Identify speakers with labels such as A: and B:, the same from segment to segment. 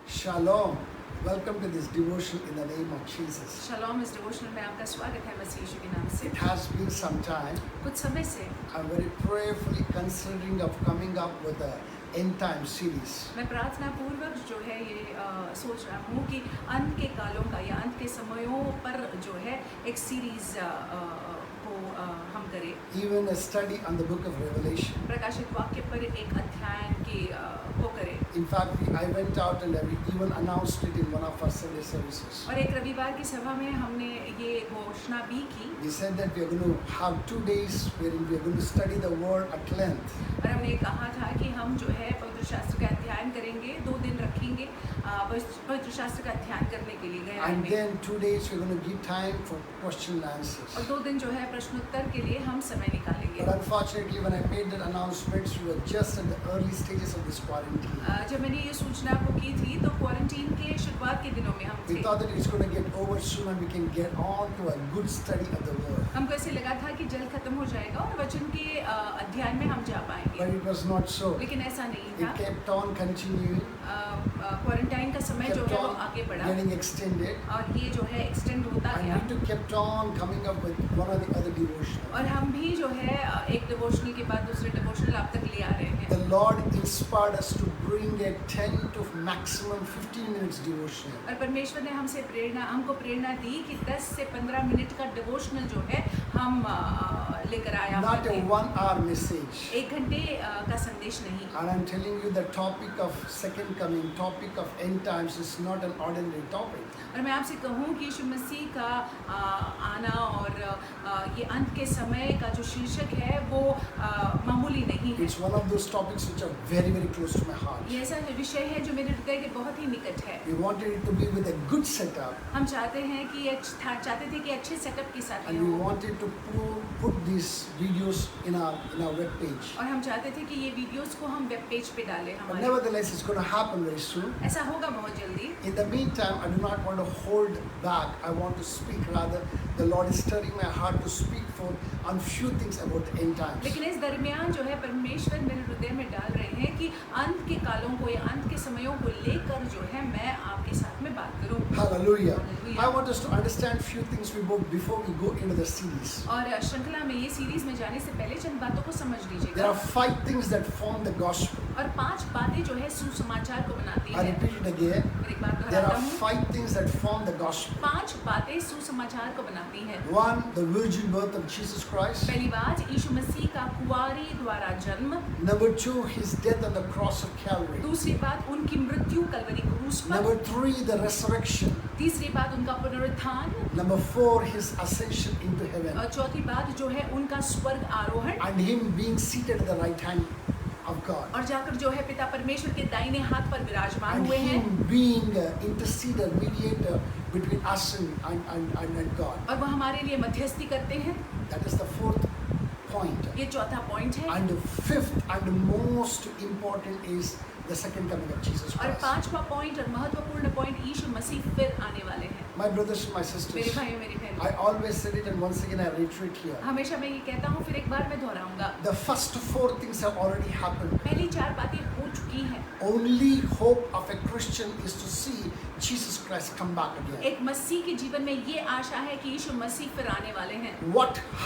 A: Shalom. Welcome to this devotion in the name of Jesus.
B: शलोम इस devotional में आपका स्वागत है मसीह यीशु के नाम से।
A: It has been some time.
B: कुछ समय से
A: I'm very prayerfully considering of coming up with a end time series.
B: मैं प्रार्थना पूर्वक जो है ये सोच रहा हूँ कि अंत के कालों का या अंत के समयों पर जो है एक सीरीज को हम करें।
A: Even a study on the book of Revelation.
B: प्रकाशित वाक्य पर एक अध्ययन की को करें।
A: In fact, I went out and we even announced it in one of our Sunday services.
B: और एक रविवार की सभा में हमने ये घोषणा भी की।
A: We said that we are going to have 2 days wherein we are going to study the word at length.
B: और हमने कहा था कि हम जो है पवित्र शास्त्र का अध्ययन करेंगे, 2 दिन रखेंगे पवित्र शास्त्र का अध्ययन करने के लिए गहराई
A: And
B: में।
A: then 2 days we are going to give time for question and answers.
B: और 2 दिन जो है प्रश्नोत्तर के लिए हम समय निकालेंगे।
A: But unfortunately, when I made that announcements, we were just in the early stages of this quarantine.
B: जब मैंने ये सूचना को की थी तो क्वारंटीन के शुरुआत के दिनों में हम
A: We
B: थे।
A: thought that it's going to get over soon and we can get on to a good study of the word.
B: हमको ऐसे लगा था कि जल्द खत्म हो जाएगा और वचन के अध्ययन में हम जा
A: But
B: पाएंगे,
A: it was not so.
B: लेकिन ऐसा नहीं
A: It
B: था।
A: kept on continuing,
B: क्वारंटाइन का समय जो
A: kept
B: है वो
A: on
B: आगे बढ़ा
A: getting extended,
B: और ये जो है एक्सटेंड होता
A: and
B: गया
A: we too kept on coming up with one or the other devotional.
B: और हम भी जो है एक डिवोशनल के बाद दूसरे डिवोशनल आप तक ले आ रहे हैं।
A: The Lord inspired us to bring a 10 to maximum 15 minutes devotional.
B: और परमेश्वर ने हमको प्रेरणा दी कि 10 से 15 मिनट का डिवोशनल जो है हम लेकर आया
A: Not a
B: हूँ।
A: 1 hour message.
B: 1 घंटे का संदेश नहीं।
A: And I'm telling you the topic of second coming, topic of end times is not an ordinary topic.
B: और मैं आपसे कहूँ कि यीशु मसीह का आना और ये अंत के समय का जो शीर्षक है वो मामूली नहीं है।
A: It's one of those topics which are very, very close to my heart.
B: ये ऐसा विषय है जो मेरे हृदय के बहुत ही निकट है।
A: We wanted it to be with a good setup,
B: हम चाहते थे कि अच्छे सेटअप के साथ
A: and
B: ये
A: we
B: हो
A: wanted to put these videos in our web page.
B: और हम चाहते थे कि ये वीडियोस को हम वेब पेज पे डालें
A: But
B: हमारे।
A: nevertheless, it's going to happen very soon.
B: ऐसा होगा बहुत जल्दी।
A: In the meantime, I do not want to hold back. I want to speak. Rather, the Lord is stirring my heart to speak on few things about the end times.
B: लेकिन इस दरमियान जो है परमेश्वर मेरे हृदय में डाल रहे हैं कि अंत के कालों को या अंत के समयों को लेकर जो है मैं आपके साथ में बात करूं।
A: Hallelujah.
B: Hallelujah.
A: I want us to understand few things before we go into the series.
B: और श्रृंखला में ये सीरीज में जाने से पहले चंद बातों को समझ
A: There
B: लीजिएगा।
A: are 5 things that form the gospel.
B: और 5 बातें जो है सुसमाचार को बनाती
A: I
B: है।
A: repeat it again.
B: फिर एक बार
A: There
B: दोहराता
A: are
B: हूँ।
A: 5 things that form the gospel.
B: 5 बातें सुसमाचार को बनाती हैं।
A: 1, the virgin birth of Jesus Christ.
B: पहली बात यीशु मसीह का कुंवारी द्वारा जन्म।
A: Number 2, his death on the cross of Calvary.
B: दूसरी बात उनकी मृत्यु कलवरी क्रूस पर।
A: Number 3, the resurrection.
B: तीसरी बात उनका पुनरुत्थान।
A: Number 4, his ascension into heaven.
B: और चौथी बात जो है उनका स्वर्ग आरोहण
A: And him being seated at the right hand of God.
B: और जाकर जो है पिता परमेश्वर के दाहिने हाथ पर विराजमान
A: And
B: हुए हैं
A: him being interceder, mediator between us and God.
B: और वह हमारे लिए मध्यस्थी करते हैं।
A: That is the 4th point.
B: ये चौथा पॉइंट है।
A: And the 5th and most important is the second coming of Jesus
B: और
A: Christ.
B: 5वां पॉइंट और महत्वपूर्ण पॉइंट यीशु मसीह फिर आने वाले हैं।
A: My brothers and my
B: मेरे
A: sisters,
B: भाइयों मेरी बहनों,
A: I always said it and once again I reiterate here.
B: हमेशा मैं ये कहता हूँ फिर एक बार मैं दोहराऊंगा।
A: The first 4 things have already happened.
B: पहली 4 बातें हो चुकी हैं।
A: Only hope of a Christian is to see Jesus Christ come back again.
B: एक मसीह के जीवन में ये आशा है कि यीशु मसीह फिर आने वाले हैं।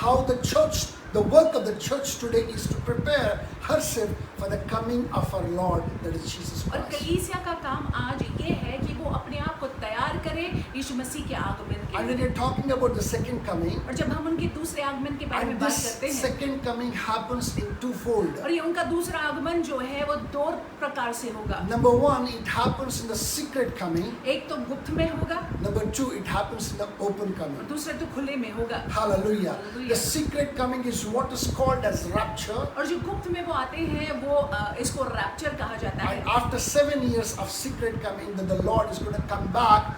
A: How the church, the work of the church today is to prepare herself for the coming of our Lord, that is Jesus
B: और
A: Christ.
B: कलीसिया का काम आज ये है कि वो अपने आप को तैयार करे यीशु मसीह के आगमन के
A: And when
B: लिए।
A: you're talking about the second coming,
B: और जब हम उनके दूसरे आगमन के बारे में
A: and
B: बात
A: this
B: करते हैं
A: second coming happens in twofold.
B: और ये उनका दूसरा आगमन जो है वो 2 प्रकार से होगा।
A: Number 1, it happens in the secret coming.
B: एक तो गुप्त में होगा
A: Number 2, it happens in the open
B: और
A: coming.
B: दूसरा तो खुले में होगा।
A: Hallelujah.
B: Hallelujah.
A: The secret coming is what is called as rapture.
B: और जो गुप्त में वो आते हैं वो इसको रैप्चर कहा जाता
A: And
B: है।
A: after 7 years of secret coming, then the Lord is going to come back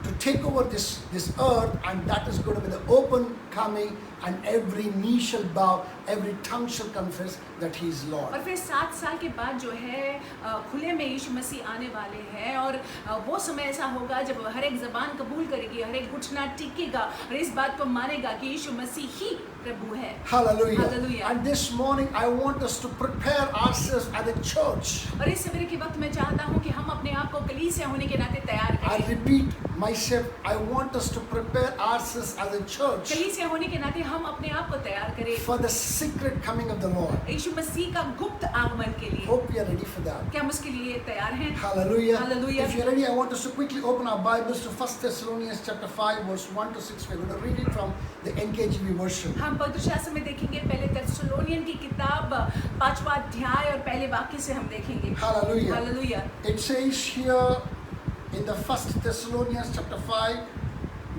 A: to take over this earth, and that is going to be the open coming, and every knee shall bow, every tongue shall confess that he is Lord.
B: और फिर 7 साल के बाद जो है खुले में यीशु मसीह आने वाले हैं और वो समय ऐसा होगा जब हर एक ज़बान कबूल करेगी, हर एक घुटना टिकेगा और इस बात को मानेगा कि यीशु मसीह ही प्रभु है।
A: Hallelujah.
B: Hallelujah.
A: And this morning I want us to prepare ourselves as a church.
B: और इस सवेरे के वक्त मैं चाहता हूँ कि हम अपने आप को कलीसिया होने के नाते तैयार
A: I
B: करें।
A: repeat myself, I want us to prepare ourselves as a church
B: कलीसिया होने के नाते हम अपने आप को तैयार करें
A: for the secret coming of the Lord.
B: यीशु मसीह का गुप्त आगमन के लिए।
A: Hope we are ready for that.
B: क्या हम उसके लिए तैयार हैं?
A: Hallelujah.
B: Hallelujah.
A: If you're ready, I want us to quickly open our Bibles to 1 Thessalonians chapter 5, verse 1 to 6. We're going to read it from the NKJV version.
B: हम पवित्र शास्त्र में देखेंगे पहले थेसलोनियन की किताब 5वां अध्याय और पहले वाक्य से हम देखेंगे।
A: Hallelujah.
B: Hallelujah.
A: It says here in the 1 Thessalonians chapter 5,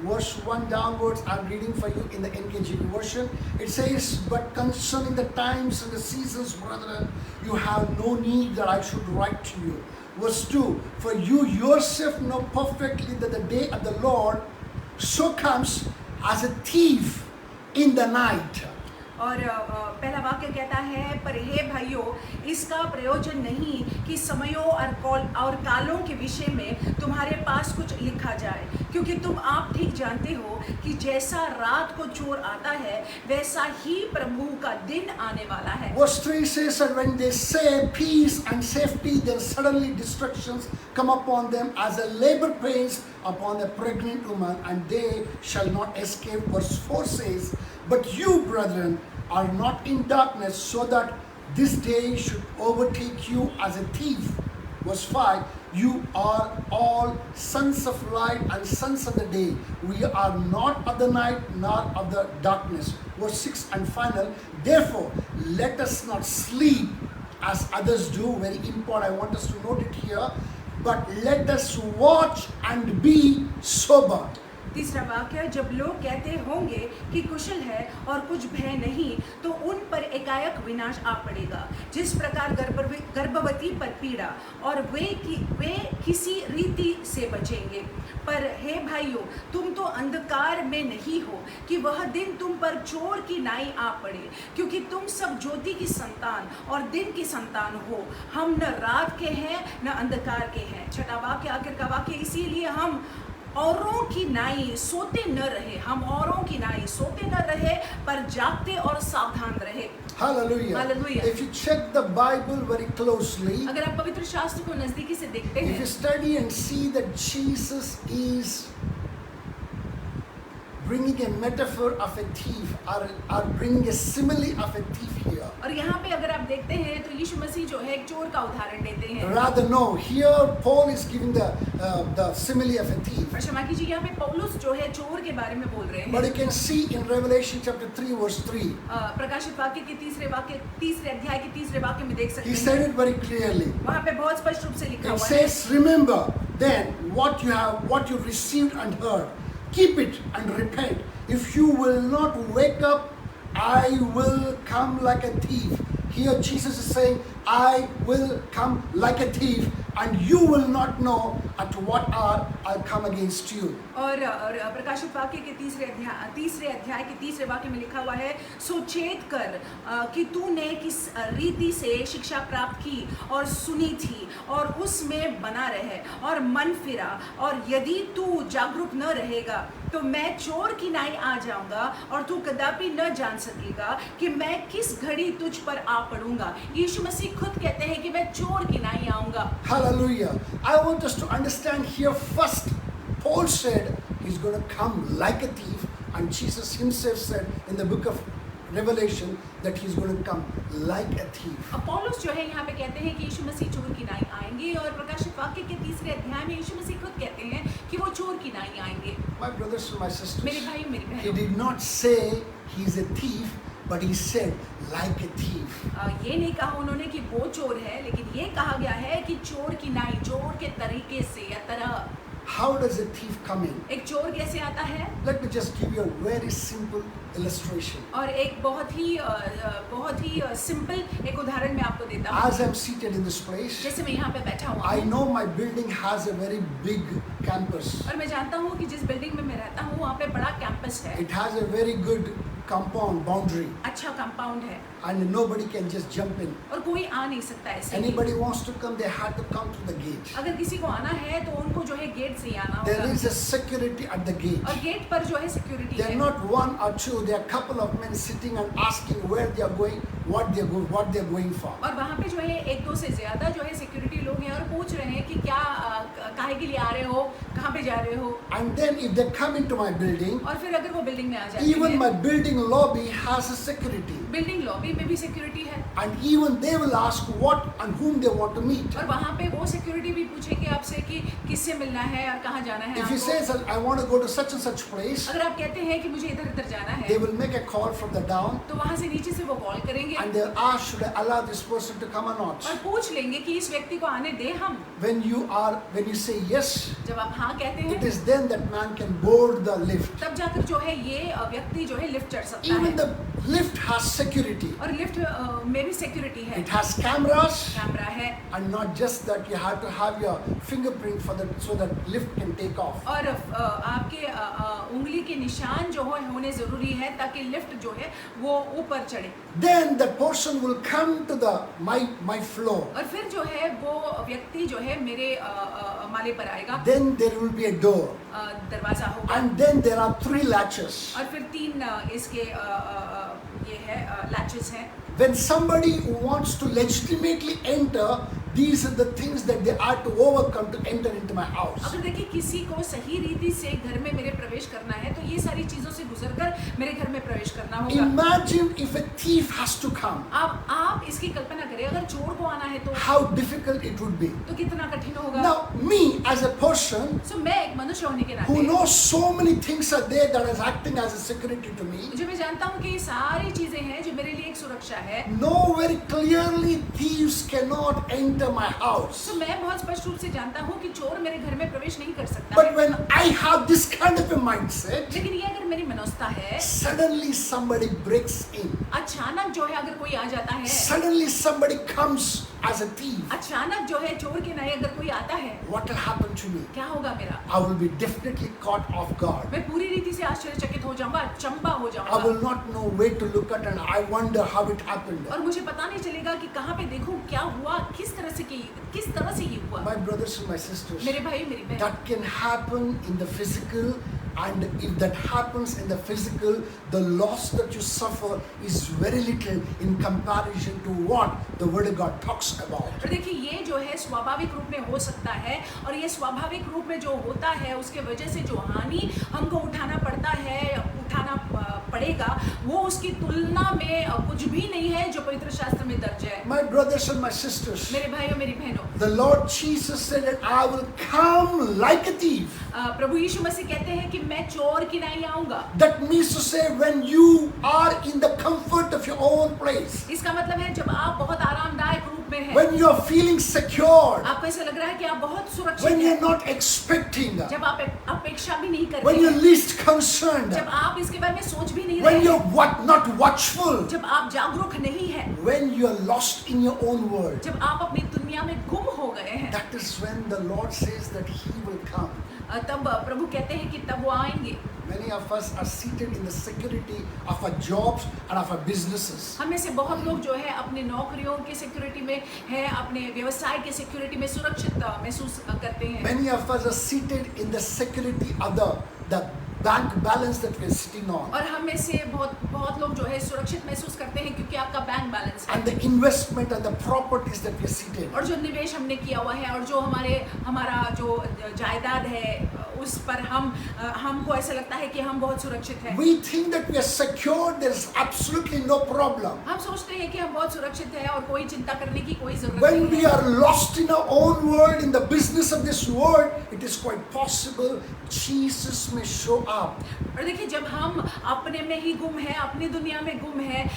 A: verse 1 downwards, I'm reading for you in the NKJV version. It says, "But concerning the times and the seasons, brethren, you have no need that I should write to you." Verse 2, "For you yourself know perfectly that the day of the Lord so comes as a thief in the night."
B: और पहला वाक्य कहता है, पर हे भाइयों, इसका प्रयोजन नहीं कि समयों और कालों के विषय में तुम्हारे पास कुछ लिखा जाए, क्योंकि तुम आप ठीक जानते हो कि जैसा रात को चोर आता है वैसा ही प्रभु का दिन आने वाला है।
A: Verse 3 says that when they say peace and safety, then suddenly destructions come upon them as a labor pains upon a pregnant woman, and they shall not escape. Verse 4 says, "But you, brethren, are not in darkness, so that this day should overtake you as a thief." Verse 5, "You are all sons of light and sons of the day. We are not of the night nor of the darkness." Verse 6 and final, "Therefore, let us not sleep as others do." Very important, I want us to note it here. "But let us watch and be sober."
B: तीसरा वाक्य, जब लोग कहते होंगे कि कुशल है और कुछ भय नहीं, तो उन पर एकाएक विनाश आ पड़ेगा, जिस प्रकार गर्भवती पर पीड़ा, और वे किसी रीति से बचेंगे। पर हे भाइयों, तुम तो अंधकार में नहीं हो कि वह दिन तुम पर चोर की नाई आ पड़े, क्योंकि तुम सब ज्योति की संतान और दिन की संतान हो। हम न रात के हैं न अंधकार के हैं। छठा वाक्य, आखिर का वाक्य, इसीलिए हम औरों की नाई सोते न रहे, हम औरों की नाई सोते न रहे, पर जागते और सावधान रहे।
A: Hallelujah.
B: Hallelujah.
A: If you check the Bible very closely,
B: अगर आप पवित्र शास्त्र को नजदीकी से देखते
A: if
B: हैं,
A: you study and see that Jesus is bringing a metaphor of a thief, or bringing a simile of a thief here.
B: और यहाँ पे अगर आप देखते हैं तो यीशु मसीह जो है एक चोर का उदाहरण देते हैं।
A: Rather no, here Paul is giving the simile of a thief.
B: और क्षमा कीजिए, यहाँ पे पौलुस जो है चोर के बारे में बोल रहे
A: But
B: हैं।
A: you can see in Revelation chapter 3 verse 3,
B: प्रकाशित वाक्य के तीसरे अध्याय के तीसरे वाक्य में देख सकते
A: he
B: हैं,
A: said it very clearly.
B: वहाँ पे बहुत स्पष्ट रूप से लिखा
A: It
B: हुआ है,
A: says, "Remember then what you received and heard, keep it and repent. If you will not wake up, I will come like a thief." Here Jesus is saying, "I will come like a thief, and you will not know at what hour I'll come against you."
B: और प्रकाशित वाक्य के तीसरे अध्याय के तीसरे वाक्य में लिखा हुआ है, "सो चेत कर कि तूने किस रीति से शिक्षा प्राप्त की और सुनी थी, और उसमें बना रहे और मन फिरा, और यदि तू जागरूक न रहेगा तो मैं चोर की नाई आ जाऊंगा, और तू कदापि न जान सकेगा कि मैं किस घड़ी तुझ पर आ पड़ूंगा." यीशु मसीह खुद कहते हैं कि मैं चोर की नाई आऊंगा।
A: Hallelujah. I want us to understand here first, Paul said he's going to come like a thief, and Jesus himself said in the book of Revelation that he's going to come like a thief.
B: अब पौलुस जो है यहाँ पे कहते हैं कि यीशु मसीह चोर की नाई आएंगे, और प्रकाशित वाक्य के तीसरे अध्याय में यीशु मसीह खुद कहते हैं कि वो चोर की नाई आएंगे।
A: My brothers and my
B: मेरे
A: sisters,
B: भाई मेरी
A: he
B: बहनों,
A: did not say he's a thief, but he said like a thief.
B: ये नहीं कहा उन्होंने कि वो चोर है, लेकिन ये कहा गया है कि चोर की नाई, चोर के तरीके से या तरह।
A: How does a thief come in?
B: एक चोर कैसे आता है?
A: Let me just give you a very simple illustration.
B: और एक बहुत ही सिंपल एक उदाहरण मैं आपको देता हूँ।
A: As I'm seated in this place,
B: जैसे मैं यहाँ पे बैठा हुआ
A: I
B: हूँ,
A: know my building has a very big campus.
B: और मैं जानता हूँ कि जिस बिल्डिंग में मैं रहता हूँ वहाँ पे बड़ा कैंपस है,
A: It has a very good compound boundary,
B: अच्छा कंपाउंड है,
A: and nobody can just jump in.
B: और कोई आ नहीं सकता ऐसे ही।
A: Anybody wants to come, they have to come through the gate.
B: अगर किसी को आना है तो उनको जो है गेट से ही आना
A: There
B: होगा,
A: is a security at the gate.
B: और गेट पर जो है सिक्योरिटी
A: There are
B: है।
A: not one or two, there are a couple of men sitting and asking where they are going, what they are going for.
B: और वहाँ पे जो है एक दो से ज्यादा जो है सिक्योरिटी लोग हैं और पूछ रहे हैं कि सहाय के लिए आ रहे हो, कहाँ पे जा रहे हो।
A: And then if they come into my building,
B: और फिर अगर वो बिल्डिंग में आ जाते
A: even
B: हैं,
A: my building lobby has a security.
B: Building lobby में भी सिक्योरिटी है,
A: And even they will ask what and whom they want to meet.
B: और वहाँ पे वो सिक्योरिटी भी पूछेंगे आपसे कि किससे मिलना है और कहाँ जाना है
A: If he
B: आपको।
A: says, I want to go to such and such place,
B: अगर आप कहते हैं कि मुझे इधर इधर जाना
A: they
B: है,
A: will make a call from the down
B: तो वहाँ से नीचे से वो कॉल करेंगे
A: and they'll ask, should I allow this person to come or not?
B: और पूछ लेंगे कि इस व्यक्ति को आने दें हम।
A: When you say yes,
B: जब आप हाँ कहते
A: it
B: हैं,
A: is then that man can board the lift.
B: तब जाकर जो है ये व्यक्ति जो है लिफ्ट चढ़ सकता
A: Even
B: है।
A: the lift has security.
B: और लिफ्ट में भी सिक्योरिटी है,
A: It has cameras,
B: कैमरा है,
A: and not just that, you have to have your fingerprint for that so that lift can take off.
B: और आपके उंगली के निशान जो है होने जरूरी है ताकि लिफ्ट जो है वो ऊपर चढ़े।
A: Then the person will come to the my floor.
B: और फिर जो है वो व्यक्ति जो है मेरे माले पर आएगा,
A: Then there will be a door,
B: दरवाजा होगा,
A: and then there are 3 latches.
B: और फिर 3 इसके ये है लैचेस हैं।
A: When somebody who wants to legitimately enter, these are the things that they are to overcome to enter into my house.
B: अगर देखिए किसी को सही रीति से घर में मेरे प्रवेश करना है तो ये सारी चीजों से गुजरकर मेरे घर में प्रवेश करना होगा।
A: Imagine if a thief has to come,
B: आप इसकी कल्पना करें, अगर चोर को आना है तो
A: how difficult it would be.
B: तो कितना कठिन होगा।
A: Now, me as a person
B: सो मैं एक मनुष्य होने के
A: who
B: नाते
A: knows so many things are there that is acting as a security to me,
B: जो मैं जानता हूँ कि ये सारी चीजें हैं जो मेरे लिए एक सुरक्षा है,
A: know very clearly thieves cannot enter my house.
B: तो मैं बहुत स्पष्ट रूप से जानता हूँ कि चोर मेरे घर में प्रवेश नहीं कर सकता
A: But
B: है।
A: when I have this kind of a mindset,
B: लेकिन ये अगर मेरी मनोस्ता है,
A: suddenly somebody breaks in.
B: अचानक जो है अगर कोई आ जाता है,
A: Suddenly somebody comes as a thief.
B: अचानक जो है चोर के नए अगर कोई आता है,
A: What will happen to me?
B: क्या होगा मेरा?
A: I will be definitely caught off guard.
B: मैं पूरी रीति से आश्चर्यचकित हो जाऊंगा, अचंभा हो
A: I
B: जाऊंगा,
A: will not know where to look at and I wonder how it happened.
B: और मुझे पता नहीं चलेगा कि कहाँ पे देखूं, क्या हुआ, किस तरह से ये हुआ।
A: My brothers and my sisters,
B: मेरे भाई मेरी बहन,
A: that can happen in the physical, and if that happens in the physical, the loss that you suffer is very little in comparison to what the Word of God talks about.
B: और देखिए ये जो है स्वाभाविक रूप में हो सकता है, और ये स्वाभाविक रूप में जो होता है उसके वजह से जो हानि हमको उठाना पड़ता है, उठाना पड़ेगा, वो उसकी तुलना में कुछ भी नहीं है जो पवित्र शास्त्र में दर्ज है।
A: My brothers and my sisters,
B: मेरे भाइयों मेरी बहनों,
A: the Lord Jesus said that I will come like a thief.
B: प्रभु यीशु मसीह कहते हैं कि मैं चोर की नहीं आऊंगा।
A: That means to say when you are in the comfort of your own place,
B: इसका मतलब है जब आप बहुत आरामदायक रूप में हैं,
A: when you are feeling secure,
B: आपको ऐसा लग रहा है कि आप बहुत सुरक्षित
A: when you
B: हैं,
A: are not expecting,
B: जब आप अपेक्षा भी नहीं करते
A: when you are
B: हैं,
A: least concerned,
B: जब आप इसके बारे में सोच भी नहीं
A: when
B: रहे
A: you
B: हैं,
A: are not watchful,
B: जब आप जागरूक नहीं हैं,
A: when you are lost in your own world.
B: जब आप अपनी दुनिया में गुम हो गए हैं,
A: That is when the Lord says that He will come.
B: तब प्रभु कहते हैं कि तब वो आएंगे।
A: Many of us are seated in the security of our jobs and of our businesses.
B: हम में से बहुत लोग जो है अपने नौकरियों की सिक्योरिटी में है, अपने व्यवसाय की सिक्योरिटी में सुरक्षित महसूस करते हैं।
A: Many of us are seated in the security of the bank balance that we are sitting on,
B: और हम में से बहुत लोग जो है सुरक्षित महसूस करते हैं क्योंकि आपका बैंक बैलेंस है,
A: and the investment and the properties that we are seated.
B: और जो निवेश हमने किया हुआ है, और जो हमारा जो जायदाद है उस पर हमको ऐसा लगता है कि हम बहुत सुरक्षित हैं।
A: We think that we are secure. There is absolutely no problem.
B: हम सोचते हैं कि हम बहुत सुरक्षित हैं और कोई चिंता करने की कोई जरूरत
A: When
B: नहीं
A: we
B: है।
A: are lost in our own world, in the business of this world, it is quite possible Jesus may show up.
B: और देखिए जब हम अपने में ही गुम है, अपनी दुनिया में गुम है,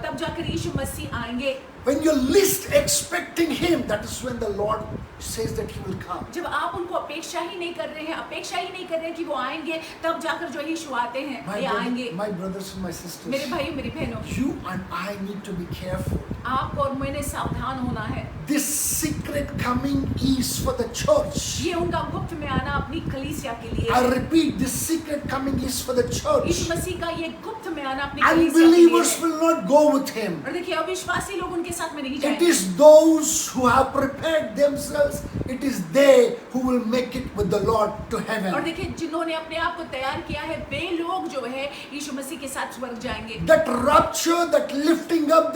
B: तब जाकर यीशु मसीह आएंगे।
A: When you're least expecting Him, that is when the Lord says that He will come.
B: जब आप उनको अपेक्षा ही नहीं कर रहे हैं कि वो आएंगे, तब जाकर जो यीशु आते हैं, ये आएंगे।
A: My brothers and my sisters,
B: मेरे भाई मेरी बहनों,
A: you and I need to be careful.
B: आपको और मैंने सावधान होना है।
A: This secret coming is for the church.
B: ये उनका गुप्त में आना अपनी कलीसिया के लिए
A: I
B: है।
A: repeat, this secret coming is for the church.
B: यीशु मसीह का ये गुप्त में आना अपनी कलीसिया के लिए
A: Unbelievers
B: है।
A: will not go with Him.
B: और देखिए अविश्वासी लोग उनके साथ में नहीं
A: It
B: जाएंगे।
A: is those who have prepared themselves, it is they who will make it with the Lord to
B: और
A: heaven.
B: देखिए जिन्होंने अपने आप को तैयार किया है, वे लोग जो है यीशु मसीह के साथ स्वर्ग जाएंगे।
A: That rapture, that lifting up,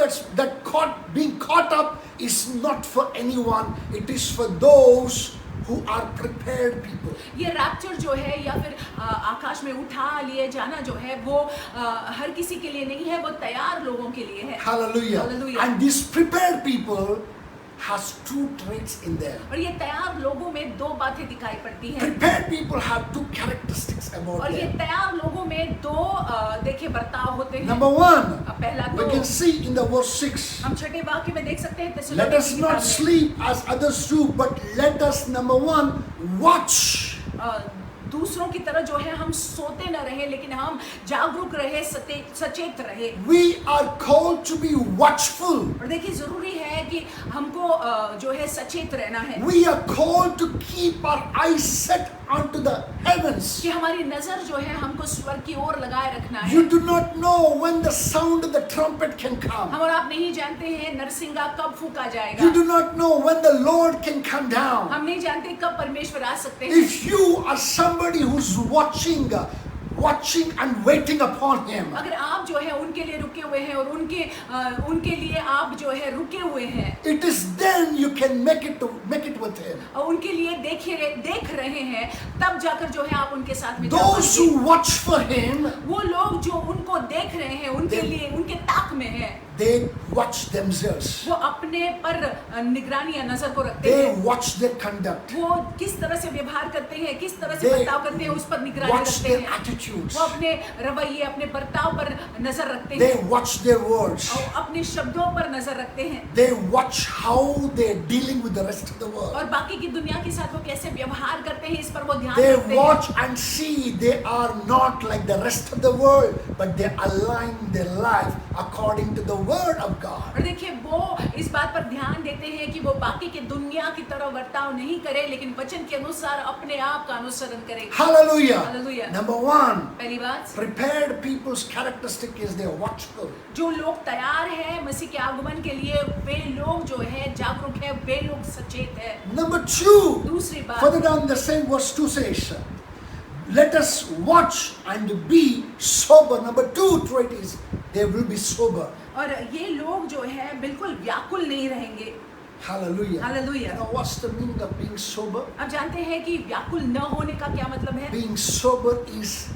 A: being caught up is not for anyone. It is for those who are prepared people.
B: ये रैप्चर जो है या फिर आकाश में उठा लिए जाना जो है वो हर किसी के लिए नहीं है, वो तैयार लोगों के लिए है।
A: Hallelujah.
B: Hallelujah.
A: And these prepared people has two traits in them.
B: और ये तैयार लोगों में दो बातें दिखाई पड़ती हैं।
A: Prepared people have two characteristics about
B: और ये
A: them.
B: तैयार लोगों में दो देखिए बर्ताव होते हैं।
A: Number one,
B: पहला
A: we
B: तो
A: can see in the verse 6.
B: हम छठे वाक्य में देख सकते हैं
A: Let
B: थिस्सलुनीके
A: us
B: की
A: not
B: किताब
A: sleep as others do, but let us, number one, watch.
B: में, दूसरों की तरह जो है हम सोते न रहे, लेकिन हम जागरूक रहे, सचेत रहे।
A: We are called to be watchful.
B: और देखिए जरूरी है कि हमको जो है सचेत रहना है,
A: We are called to keep our eyes set onto the heavens.
B: कि हमारी नजर जो है हमको स्वर्ग की ओर लगाए रखना है।
A: You do not know when the sound of the trumpet can come.
B: हम और आप नहीं जानते हैं नरसिंगा कब फूका जाएगा।
A: You do not know when the Lord can come down.
B: हम नहीं जानते कब परमेश्वर आ सकते हैं।
A: If you are somebody who's watching and waiting upon Him,
B: अगर आप जो है उनके लिए रुके हुए हैं और उनके लिए आप जो है रुके हुए हैं,
A: it is then you can make it with Him.
B: और उनके लिए देख रहे हैं, तब जाकर जो है आप उनके साथ में जा
A: Those
B: पाएंगे।
A: who watch for Him,
B: वो लोग जो उनको देख रहे हैं, उनके लिए उनके ताक में है,
A: they watch themselves.
B: वो अपने पर निगरानी या नजर को रखते
A: They
B: हैं।
A: watch their conduct.
B: वो किस तरह से व्यवहार करते हैं, किस तरह से
A: They
B: बर्ताव करते हैं, उस पर निगरानी
A: watch
B: रखते
A: their
B: हैं।
A: attitudes.
B: वो अपने रवैये, अपने बर्ताव पर नजर रखते
A: They
B: हैं
A: watch their words.
B: और अपने शब्दों पर नजर रखते हैं,
A: They watch how they're dealing with the rest of the world.
B: और बाकी की दुनिया के साथ वो कैसे व्यवहार करते हैं, इस पर वो ध्यान
A: They
B: रखते हैं।
A: watch and see they are not like the rest of the world, but they align their life according to the word of God.
B: और देखिए वो इस बात पर ध्यान देते हैं कि वो बाकी के दुनिया की तरह बर्ताव नहीं करे, लेकिन वचन के अनुसार अपने आप का अनुसरण करे।
A: Hallelujah.
B: Hallelujah.
A: Number one,
B: पहली बात,
A: prepared people's characteristic is they are watchful.
B: जो लोग तैयार है मसीह के आगमन के लिए, वे लोग जो है जागरूक है, वे लोग सचेत है।
A: Number two,
B: दूसरी बात,
A: further down the same verse 2 says, let us watch and be sober. Number two trait is they will be sober.
B: और ये लोग जो है बिल्कुल व्याकुल नहीं रहेंगे।
A: Hallelujah.
B: Hallelujah.
A: You know what's the meaning of being sober?
B: अब जानते हैं कि व्याकुल न होने का क्या मतलब है?
A: Being sober is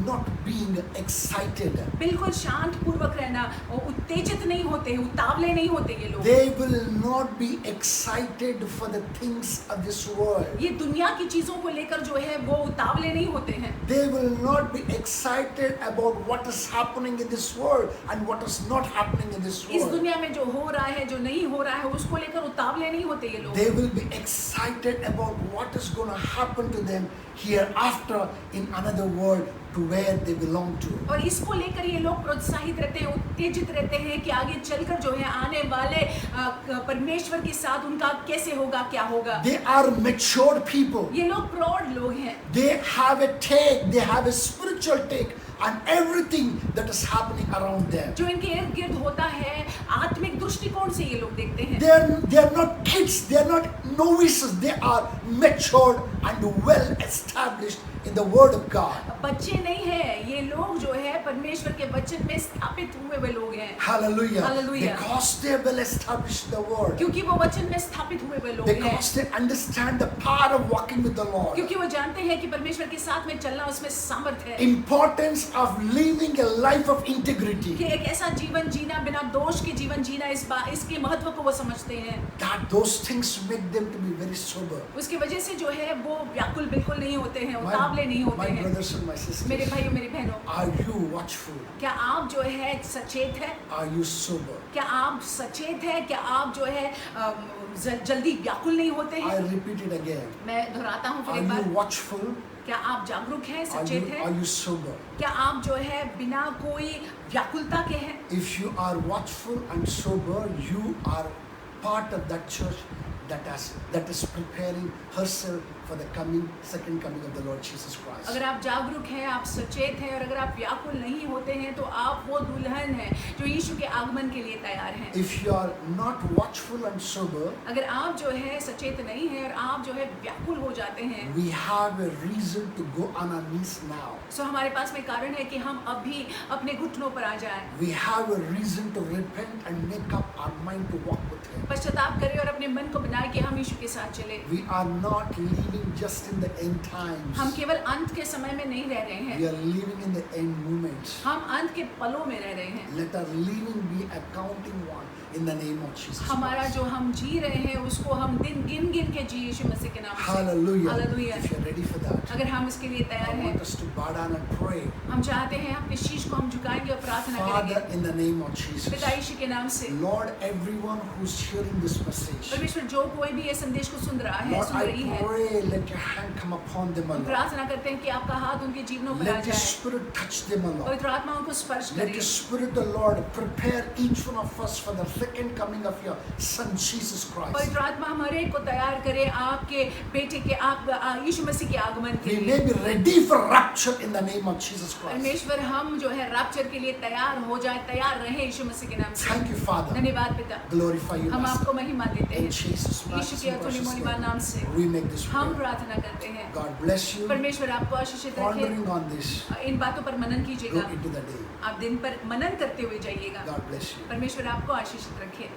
A: not being excited.
B: बिल्कुल शांत पूर्वक रहना, और उत्तेजित नहीं होते, उतावले नहीं होते ये लोग।
A: They will not be excited for the things of this world.
B: ये दुनिया की चीजों को लेकर जो है वो उतावले नहीं होते हैं।
A: They will not be excited about what is happening in this world and what is not happening in this
B: इस
A: world.
B: दुनिया में जो हो रहा है, जो नहीं हो रहा है, उसको लेकर उतावले नहीं होते ये लोग।
A: They will be excited about what is going to happen to them hereafter in another world to where they belong to.
B: और इसको लेकर ये लोग प्रोत्साहित रहते हैं, उत्तेजित रहते हैं कि आगे चलकर जो है आने वाले परमेश्वर के साथ उनका कैसे होगा, क्या होगा।
A: They are mature people.
B: ये लोग प्रौढ़ लोग हैं,
A: They have a take, they have a spiritual take on everything that is happening around them.
B: जो इनके इर्द गिर्द होता है, आत्मिक दृष्टिकोण से ये लोग देखते हैं।
A: They are not kids, they are not novices, they are matured and well established in the word of God.
B: बच्चे नहीं है ये लोग, जो है परमेश्वर के वचन में स्थापित हुए हुए लोग हैं।
A: Hallelujah.
B: Hallelujah.
A: Because they are well established in the word.
B: क्योंकि वो वचन में स्थापित हुए हुए लोग हैं,
A: Because they understand the power of walking with the Lord.
B: क्योंकि वो जानते हैं कि परमेश्वर के साथ में चलना उसमें सामर्थ है,
A: Importance of living a life of integrity.
B: कि एक ऐसा जीवन जीना, बिना दोष के जीवन जीना, इसके महत्व को वो समझते हैं।
A: That those things make them to be very sober.
B: उसकी वजह से जो है वो व्याकुल बिल्कुल नहीं होते हैं, उतावले नहीं होते
A: My
B: हैं।
A: brothers and my sisters,
B: मेरे भाइयों, मेरी बहनों,
A: are you watchful?
B: क्या आप जो है सचेत है?
A: Are you sober?
B: क्या आप सचेत है? क्या आप जो है जल्दी व्याकुल नहीं होते
A: I
B: हैं?
A: repeat it again.
B: मैं दोहराता हूँ फिर
A: Are
B: एक
A: you
B: बार,
A: watchful?
B: क्या आप जागरूक हैं,
A: Are
B: सचेत
A: you,
B: हैं?
A: are you sober?
B: क्या आप जो है बिना कोई व्याकुलता के हैं?
A: If you are watchful and sober, you are part of that church that is preparing herself for the second coming of the Lord Jesus Christ.
B: अगर आप जागरूक हैं, आप सचेत हैं, और अगर आप व्याकुल नहीं होते हैं, तो आप वो दुल्हन हैं जो यीशु के आगमन के लिए तैयार हैं।
A: If you are not watchful and sober,
B: अगर आप जो है सचेत नहीं हैं और आप जो है व्याकुल हो जाते हैं,
A: we have a reason to go on our knees now.
B: सो हमारे पास में कारण है कि हम अभी अपने घुटनों पर आ जाएं।
A: We have a reason to repent and make up our mind to walk with सकते हैं।
B: पश्चाताप करें और अपने मन को बनाए कि हम यीशु के साथ चले।
A: We are not living just in the end times.
B: हम केवल अंत के समय में नहीं रह रहे हैं,
A: We are living in the end moments.
B: हम अंत के पलों में रह रहे हैं।
A: Let our living be a counting one in the name of Jesus
B: हमारा
A: Christ.
B: जो हम जी रहे हैं उसको हम दिन गिन गिन के जी यीशु मसीह के नाम से।
A: Hallelujah.
B: Hallelujah.
A: If you're ready for that,
B: अगर हम इसके लिए
A: I
B: तैयार हैं,
A: want us to bow down and pray.
B: हम चाहते हैं अपने शीश को हम झुकाएंगे और प्रार्थना
A: Father,
B: करेंगे।
A: in the name of Jesus.
B: पिता यीशु के नाम से।
A: Lord, everyone who's hearing this message,
B: परमेश्वर जो कोई भी ये संदेश को सुन रहा है,
A: Lord,
B: सुन रही
A: I
B: है,
A: pray, let your hand come upon them, O
B: हम
A: Lord.
B: प्रार्थना करते हैं कि आपका हाथ उनके जीवनों पर आ
A: Let your
B: जाए।
A: spirit touch them, O Lord.
B: पवित्र आत्मा उनको स्पर्श
A: Let
B: करे।
A: your spirit, the Lord, prepare each one of us for the second coming of your Son, Jesus Christ.
B: पवित्र आत्मा हमारे को तैयार करे आपके बेटे के आप यीशु मसीह के आगमन के
A: We
B: लिए।
A: may be ready for rapture in the name of Jesus Christ.
B: परमेश्वर हम जो है रैप्चर के लिए तैयार हो जाए, तैयार रहे यीशु मसीह के नाम से।
A: Thank you, Father.
B: धन्यवाद पिता,
A: Glorify you,
B: हम
A: Master.
B: आपको महिमा देते
A: In
B: हैं
A: Jesus'
B: यीशु के
A: precious and
B: अतुल्य
A: precious
B: मूल्यवान नाम से
A: name, we make this
B: हम
A: prayer.
B: प्रार्थना करते हैं।
A: God bless you.
B: परमेश्वर आपको आशीषित रखे।
A: Pondering on this,
B: इन बातों पर मनन
A: go
B: कीजिएगा।
A: into the day.
B: आप दिन पर मनन करते हुए जाइएगा।
A: God bless you.
B: परमेश्वर आपको आशीषित रखे।